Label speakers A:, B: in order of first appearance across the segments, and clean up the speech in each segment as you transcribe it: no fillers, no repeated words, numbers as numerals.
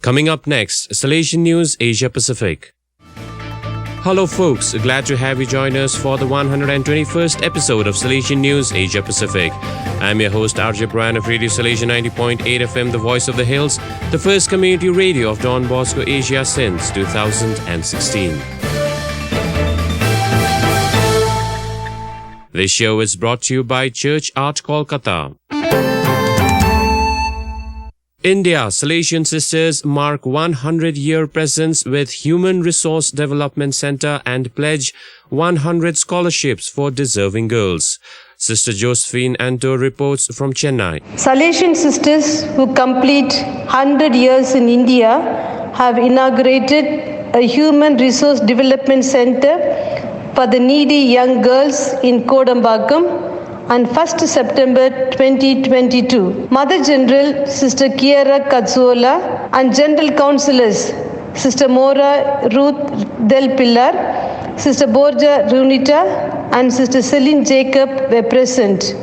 A: Coming up next, Salesian News Asia Pacific. Hello folks, glad to have you join us for the 121st episode of Salesian News Asia Pacific. I'm your host RJ Brian of Radio Salesian 90.8 FM, the voice of the hills, the first community radio of Don Bosco Asia since 2016. This show is brought to you by Church Art Kolkata. India, Salesian Sisters mark 100-year presence with Human Resource Development Centre and pledge 100 scholarships for deserving girls. Sister Josephine Anto reports from Chennai.
B: Salesian Sisters, who complete 100 years in India, have inaugurated a Human Resource Development Centre for the needy young girls in Kodambakam on 1st September 2022. Mother General Sister Kiera Katsuola and General Councillors Sister Mora Ruth Del Pillar, Sister Borja Runita and Sister Celine Jacob were present.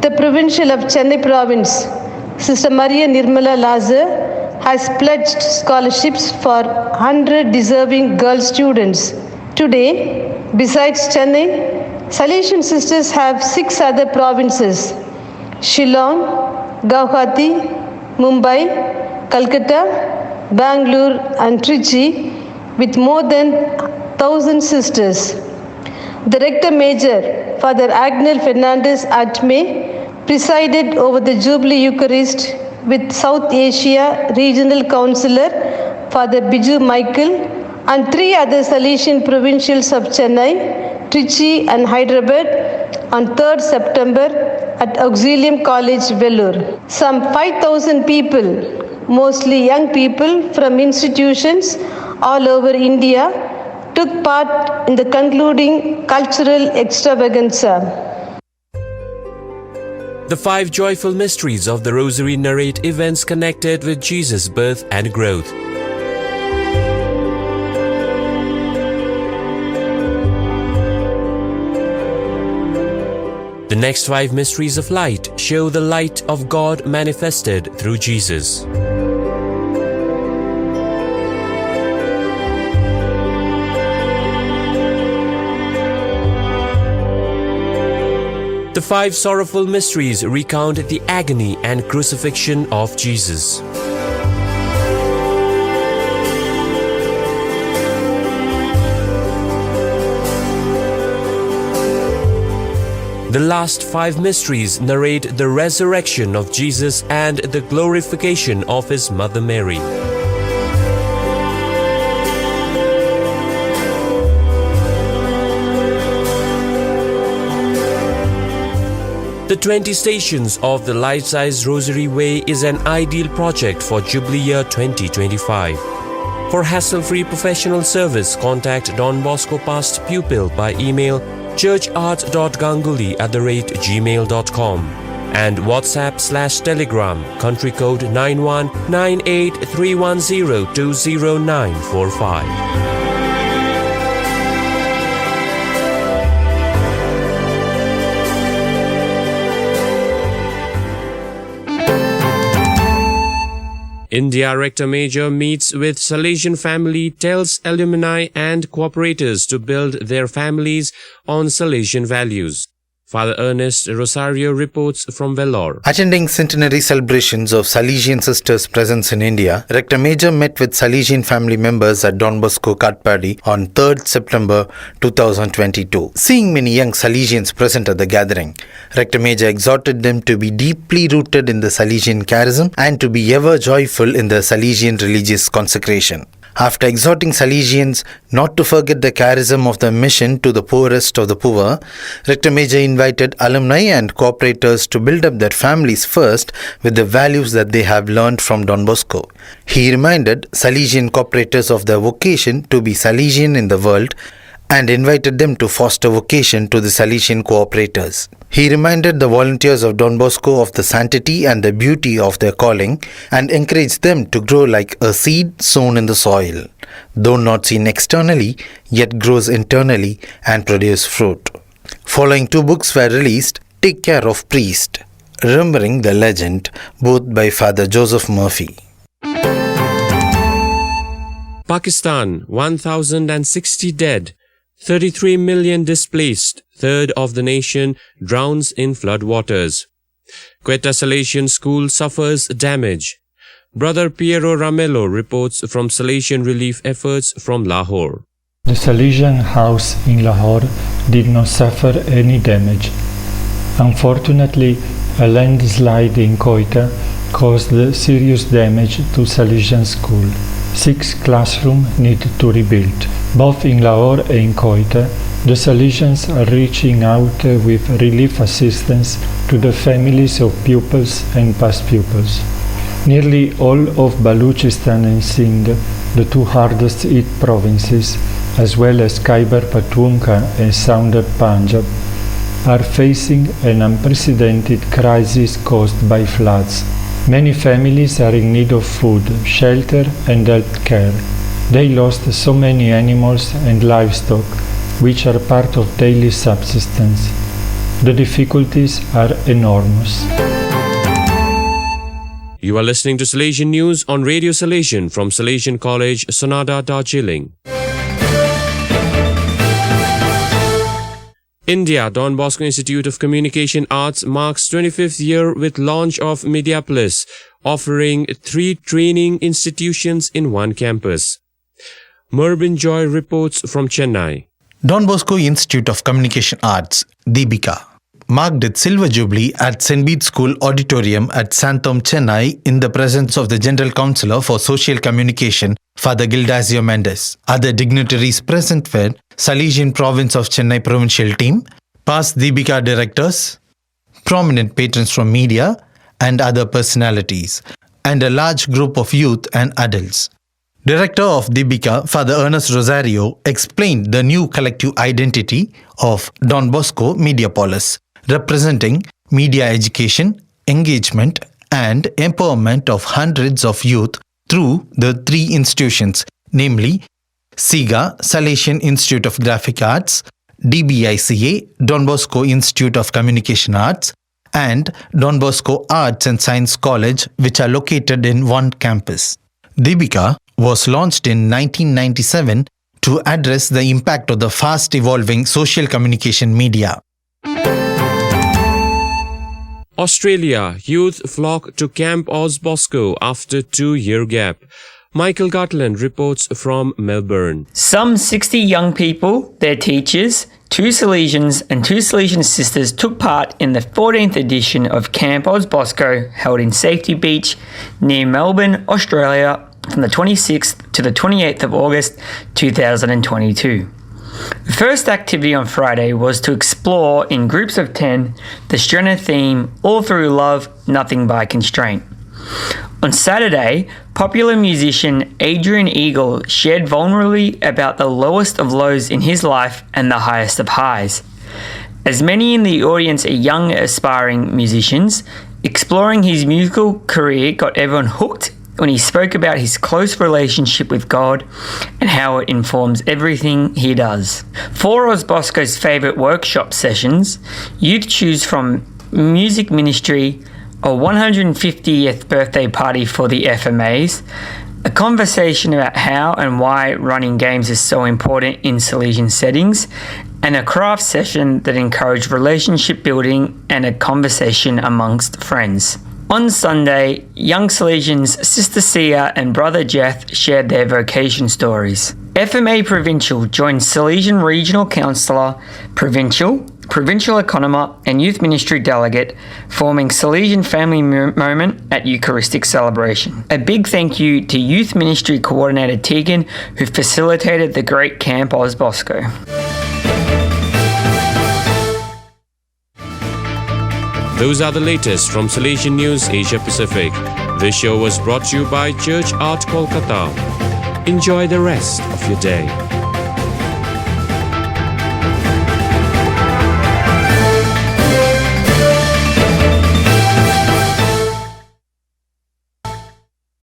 B: The Provincial of Chennai Province, Sister Maria Nirmala Lazar, has pledged scholarships for 100 deserving girl students. Today, besides Chennai, Salesian Sisters have 6 other provinces: Shillong, Guwahati, Mumbai, Calcutta, Bangalore and Trichy, with more than 1,000 sisters. The Rector Major, Father Agnel Fernandez Atme, presided over the Jubilee Eucharist with South Asia Regional Councillor Father Biju Michael and 3 other Salesian provincials of Chennai, Trichy and Hyderabad on 3rd September at Auxilium College, Vellore. Some 5,000 people, mostly young people from institutions all over India, took part in the concluding cultural extravaganza.
A: The 5 joyful mysteries of the Rosary narrate events connected with Jesus' birth and growth. The next 5 mysteries of light show the light of God manifested through Jesus. The 5 sorrowful mysteries recount the agony and crucifixion of Jesus. The last 5 mysteries narrate the resurrection of Jesus and the glorification of his mother Mary. The 20 Stations of the Life-Size Rosary Way is an ideal project for Jubilee Year 2025. For hassle-free professional service, contact Don Bosco Past Pupil by email churchart.ganguly@gmail.com and WhatsApp/Telegram country code 919831020945. India Rector Major meets with Salesian Family, tells alumni and cooperators to build their families on Salesian values. Father Ernest Rosario reports from Vellore.
C: Attending Centenary celebrations of Salesian Sisters' presence in India, Rector Major met with Salesian family members at Don Bosco Katpadi on 3rd September 2022. Seeing many young Salesians present at the gathering, Rector Major exhorted them to be deeply rooted in the Salesian charism and to be ever joyful in the Salesian religious consecration. After exhorting Salesians not to forget the charism of the mission to the poorest of the poor, Rector Major invited alumni and cooperators to build up their families first with the values that they have learned from Don Bosco. He reminded Salesian cooperators of their vocation to be Salesian in the world and invited them to foster vocation to the Salesian cooperators. He reminded the volunteers of Don Bosco of the sanctity and the beauty of their calling and encouraged them to grow like a seed sown in the soil, though not seen externally, yet grows internally and produces fruit. Following 2 books were released, Take Care of Priest, Remembering the Legend, both by Father Joseph Murphy.
A: Pakistan, 1,060 dead, 33 million displaced, third of the nation drowns in floodwaters. Quetta Salesian school suffers damage. Brother Piero Ramello reports from Salesian relief efforts from Lahore.
D: The Salesian house in Lahore did not suffer any damage. Unfortunately, a landslide in Quetta caused serious damage to Salesian school. 6 classrooms need to rebuild. Both in Lahore and in Quetta, the Salesians are reaching out with relief assistance to the families of pupils and past pupils. Nearly all of Baluchistan and Sindh, the 2 hardest hit provinces, as well as Khyber Pakhtunkhwa and Southern Punjab, are facing an unprecedented crisis caused by floods. Many families are in need of food, shelter and health care. They lost so many animals and livestock, which are part of daily subsistence. The difficulties are enormous.
A: You are listening to Salesian News on Radio Salesian from Salesian College, Sonada, Darjeeling. India, Don Bosco Institute of Communication Arts marks 25th year with launch of Mediapolis, offering 3 training institutions in 1 campus. Merbin Joy reports from Chennai.
C: Don Bosco Institute of Communication Arts, Deepika, marked its Silver Jubilee at St. Bede's School Auditorium at Santham, Chennai in the presence of the General Counsellor for Social Communication, Father Gildasio Mendes. Other dignitaries present were Salesian Province of Chennai Provincial Team, past Deepika directors, prominent patrons from media and other personalities, and a large group of youth and adults. Director of Deepika, Father Ernest Rosario, explained the new collective identity of Don Bosco Mediapolis, representing media education, engagement and empowerment of hundreds of youth through the 3 institutions, namely SIGA, Salesian Institute of Graphic Arts, DBICA, Don Bosco Institute of Communication Arts, and Don Bosco Arts and Science College, which are located in 1 campus. Deepika was launched in 1997 to address the impact of the fast-evolving social communication media.
A: Australia, youth flock to Camp OzBosco after 2-year gap. Michael Gartland reports from Melbourne.
E: Some 60 young people, their teachers, 2 Salesians and 2 Salesian Sisters took part in the 14th edition of Camp OzBosco held in Safety Beach near Melbourne, Australia from the 26th to the 28th of August 2022. The first activity on Friday was to explore in groups of 10 the Strena theme, All Through Love, Nothing by Constraint. On Saturday, popular musician Adrian Eagle shared vulnerably about the lowest of lows in his life and the highest of highs. As many in the audience are young aspiring musicians, exploring his musical career got everyone hooked when he spoke about his close relationship with God and how it informs everything he does. For OzBosco's favourite workshop sessions, youth choose from music ministry, a 150th birthday party for the FMAs, a conversation about how and why running games is so important in Salesian settings, and a craft session that encouraged relationship building and a conversation amongst friends. On Sunday, young Salesians Sister Sia and Brother Jeff shared their vocation stories. FMA Provincial joined Salesian Regional Councillor, Provincial Economer and Youth Ministry Delegate, forming Salesian Family Moment at Eucharistic Celebration. A big thank you to Youth Ministry Coordinator Tegan, who facilitated the great Camp OzBosco.
A: Those are the latest from Salesian News Asia Pacific. This show was brought to you by Church Art Kolkata. Enjoy the rest of your day.